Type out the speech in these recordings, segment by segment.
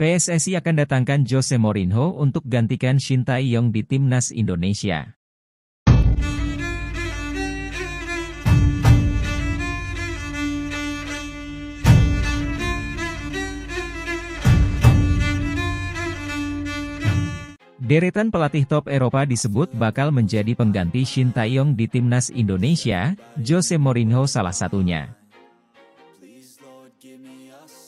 PSSI akan datangkan Jose Mourinho untuk gantikan Shin Tae-yong di Timnas Indonesia. Deretan pelatih top Eropa disebut bakal menjadi pengganti Shin Tae-yong di Timnas Indonesia, Jose Mourinho salah satunya.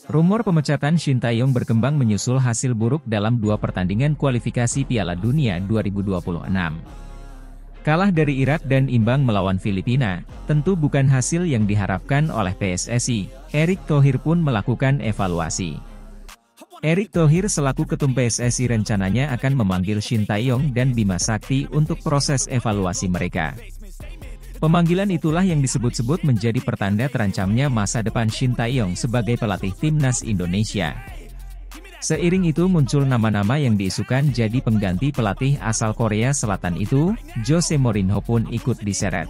Rumor pemecatan Shin Tae-yong berkembang menyusul hasil buruk dalam 2 pertandingan kualifikasi Piala Dunia 2026. Kalah dari Irak dan imbang melawan Filipina, tentu bukan hasil yang diharapkan oleh PSSI. Erick Thohir pun melakukan evaluasi. Erick Thohir selaku ketum PSSI rencananya akan memanggil Shin Tae-yong dan Bima Sakti untuk proses evaluasi mereka. Pemanggilan itulah yang disebut-sebut menjadi pertanda terancamnya masa depan Shin Tae-yong sebagai pelatih Timnas Indonesia. Seiring itu muncul nama-nama yang diisukan jadi pengganti pelatih asal Korea Selatan itu, Jose Mourinho pun ikut diseret.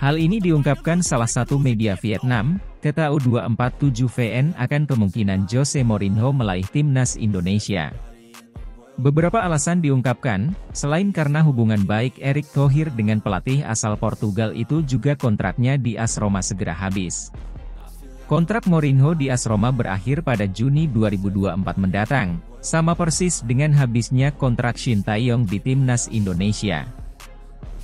Hal ini diungkapkan salah satu media Vietnam, KTAU247VN akan kemungkinan Jose Mourinho meraih Timnas Indonesia. Beberapa alasan diungkapkan, selain karena hubungan baik Erick Thohir dengan pelatih asal Portugal itu juga kontraknya di AS Roma segera habis. Kontrak Mourinho di AS Roma berakhir pada Juni 2024 mendatang, sama persis dengan habisnya kontrak Shin Tae-yong di Timnas Indonesia.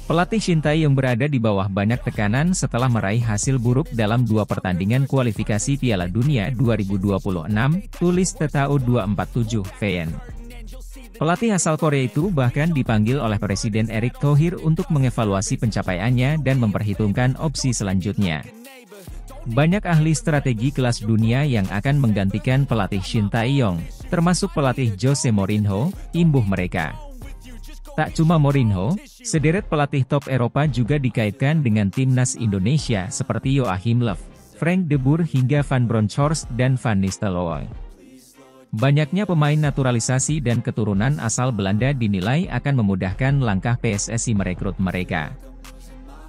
Pelatih Shin Tae-yong berada di bawah banyak tekanan setelah meraih hasil buruk dalam 2 pertandingan kualifikasi Piala Dunia 2026, tulis KTAU247VN. Pelatih asal Korea itu bahkan dipanggil oleh Presiden Erick Thohir untuk mengevaluasi pencapaiannya dan memperhitungkan opsi selanjutnya. Banyak ahli strategi kelas dunia yang akan menggantikan pelatih Shin Tae-yong, termasuk pelatih Jose Mourinho, imbuh mereka. Tak cuma Mourinho, sederet pelatih top Eropa juga dikaitkan dengan Timnas Indonesia seperti Joachim Löw, Frank de Boer hingga Van Bronckhorst dan Van Nistelrooy. Banyaknya pemain naturalisasi dan keturunan asal Belanda dinilai akan memudahkan langkah PSSI merekrut mereka.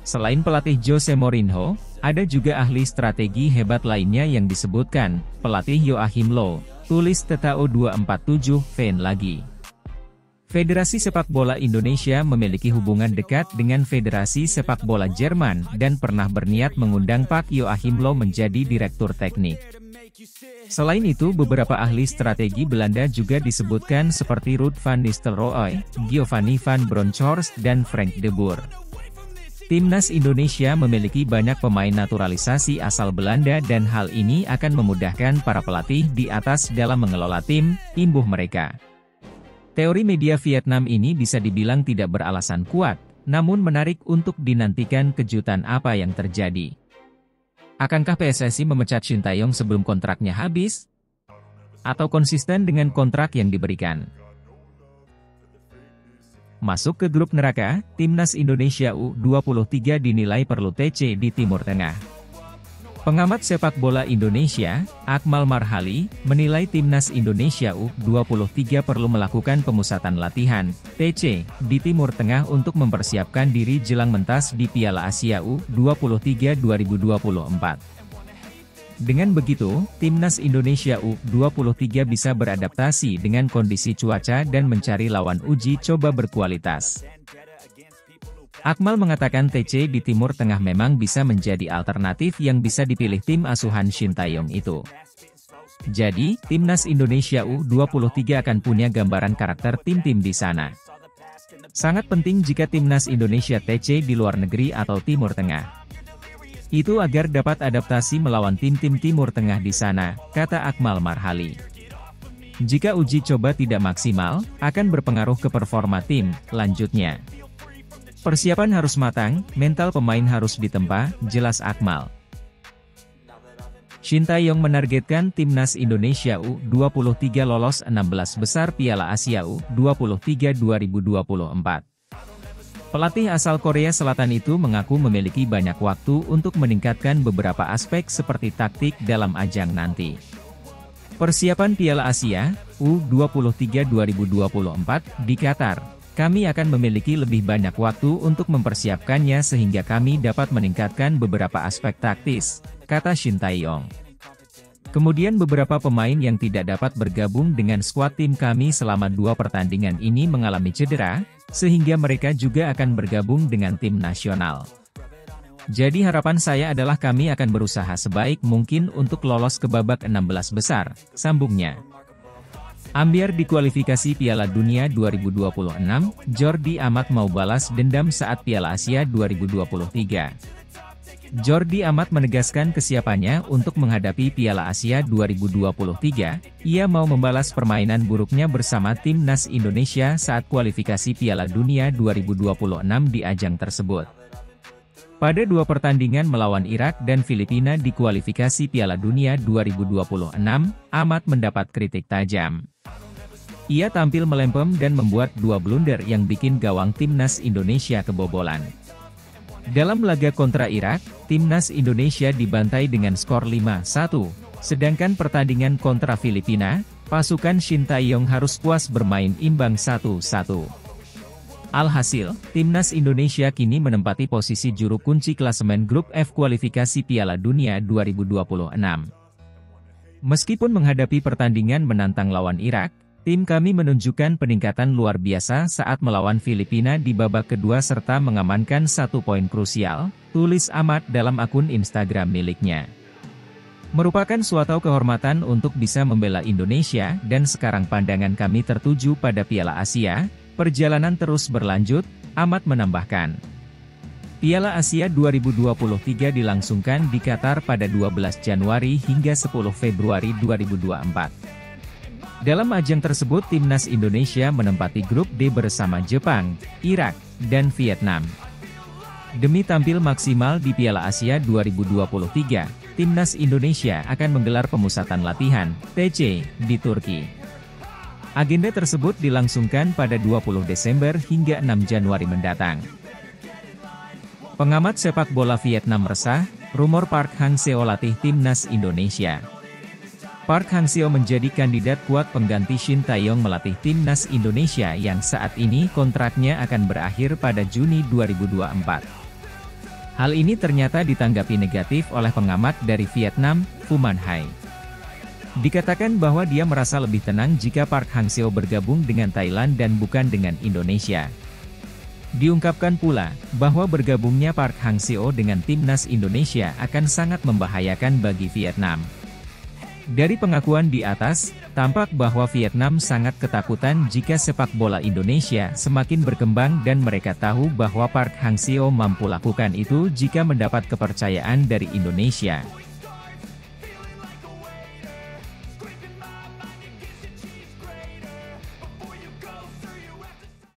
Selain pelatih Jose Mourinho, ada juga ahli strategi hebat lainnya yang disebutkan, pelatih Joachim Löw, tulis KTAU247VN lagi. Federasi Sepak Bola Indonesia memiliki hubungan dekat dengan Federasi Sepak Bola Jerman dan pernah berniat mengundang Pak Joachim Löw menjadi direktur teknik. Selain itu beberapa ahli strategi Belanda juga disebutkan seperti Ruud van Nistelrooy, Giovanni van Bronckhorst dan Frank de Boer. Timnas Indonesia memiliki banyak pemain naturalisasi asal Belanda dan hal ini akan memudahkan para pelatih di atas dalam mengelola tim, imbuh mereka. Teori media Vietnam ini bisa dibilang tidak beralasan kuat, namun menarik untuk dinantikan kejutan apa yang terjadi. Akankah PSSI memecat Shin Tae-yong sebelum kontraknya habis? Atau konsisten dengan kontrak yang diberikan? Masuk ke grup neraka, Timnas Indonesia U23 dinilai perlu TC di Timur Tengah. Pengamat sepak bola Indonesia, Akmal Marhali, menilai Timnas Indonesia U23 perlu melakukan pemusatan latihan, TC, di Timur Tengah untuk mempersiapkan diri jelang mentas di Piala Asia U23 2024. Dengan begitu, Timnas Indonesia U23 bisa beradaptasi dengan kondisi cuaca dan mencari lawan uji coba berkualitas. Akmal mengatakan TC di Timur Tengah memang bisa menjadi alternatif yang bisa dipilih tim asuhan Shin Tae-yong itu. Jadi, Timnas Indonesia U23 akan punya gambaran karakter tim-tim di sana. Sangat penting jika Timnas Indonesia TC di luar negeri atau Timur Tengah. Itu agar dapat adaptasi melawan tim-tim Timur Tengah di sana, kata Akmal Marhali. Jika uji coba tidak maksimal, akan berpengaruh ke performa tim, lanjutnya. Persiapan harus matang, mental pemain harus ditempa, jelas Akmal. Shin Tae-yong menargetkan Timnas Indonesia U23 lolos 16 besar Piala Asia U23 2024. Pelatih asal Korea Selatan itu mengaku memiliki banyak waktu untuk meningkatkan beberapa aspek seperti taktik dalam ajang nanti. Persiapan Piala Asia U23 2024 di Qatar. Kami akan memiliki lebih banyak waktu untuk mempersiapkannya sehingga kami dapat meningkatkan beberapa aspek taktis, kata Shin Tae-yong. Kemudian beberapa pemain yang tidak dapat bergabung dengan skuad tim kami selama 2 pertandingan ini mengalami cedera, sehingga mereka juga akan bergabung dengan tim nasional. Jadi harapan saya adalah kami akan berusaha sebaik mungkin untuk lolos ke babak 16 besar, sambungnya. Ambyar di kualifikasi Piala Dunia 2026, Jordi Amat mau balas dendam saat Piala Asia 2023. Jordi Amat menegaskan kesiapannya untuk menghadapi Piala Asia 2023, ia mau membalas permainan buruknya bersama timnas Indonesia saat kualifikasi Piala Dunia 2026 di ajang tersebut. Pada 2 pertandingan melawan Irak dan Filipina di kualifikasi Piala Dunia 2026, Amat mendapat kritik tajam. Ia tampil melempem dan membuat 2 blunder yang bikin gawang timnas Indonesia kebobolan. Dalam laga kontra Irak, timnas Indonesia dibantai dengan skor 5-1, sedangkan pertandingan kontra Filipina, pasukan Shin Tae-yong harus puas bermain imbang 1-1. Alhasil, timnas Indonesia kini menempati posisi juru kunci klasemen grup F kualifikasi Piala Dunia 2026. Meskipun menghadapi pertandingan menantang lawan Irak, tim kami menunjukkan peningkatan luar biasa saat melawan Filipina di babak kedua serta mengamankan 1 poin krusial, tulis Amat dalam akun Instagram miliknya. Merupakan suatu kehormatan untuk bisa membela Indonesia dan sekarang pandangan kami tertuju pada Piala Asia, perjalanan terus berlanjut, Amat menambahkan. Piala Asia 2023 dilangsungkan di Qatar pada 12 Januari hingga 10 Februari 2024. Dalam ajang tersebut timnas Indonesia menempati grup D bersama Jepang, Irak, dan Vietnam. Demi tampil maksimal di Piala Asia 2023, timnas Indonesia akan menggelar pemusatan latihan, TC, di Turki. Agenda tersebut dilangsungkan pada 20 Desember hingga 6 Januari mendatang. Pengamat sepak bola Vietnam resah, rumor Park Hang-seo latih timnas Indonesia. Park Hang-seo menjadi kandidat kuat pengganti Shin Tae-yong melatih timnas Indonesia yang saat ini kontraknya akan berakhir pada Juni 2024. Hal ini ternyata ditanggapi negatif oleh pengamat dari Vietnam, Phu Man Hai. Dikatakan bahwa dia merasa lebih tenang jika Park Hang-seo bergabung dengan Thailand dan bukan dengan Indonesia. Diungkapkan pula, bahwa bergabungnya Park Hang-seo dengan timnas Indonesia akan sangat membahayakan bagi Vietnam. Dari pengakuan di atas, tampak bahwa Vietnam sangat ketakutan jika sepak bola Indonesia semakin berkembang dan mereka tahu bahwa Park Hang-seo mampu lakukan itu jika mendapat kepercayaan dari Indonesia.